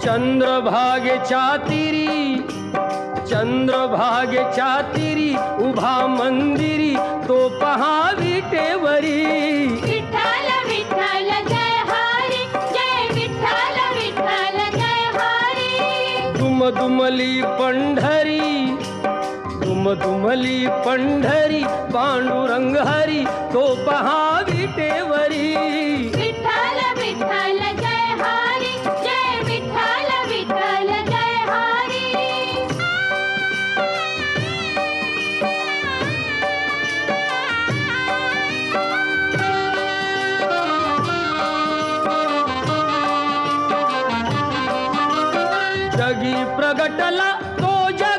चंद्रभागेच्या तिरी, चंद्रभागेच्या तिरी उभा मंदिरी तो पहा विटेवरी. विठ्ठल विठ्ठल जय हरी, जय विठ्ठल विठ्ठल जय हरी. दुमदुमली पंढरी, दुमदुमली पंढरी पांडुरंग हरी तो पहा विटेवरी. विठ्ठल विठ्ठल जय हरी, जय विठ्ठल विठ्ठल जय हरी. जगी प्रगटला तो जग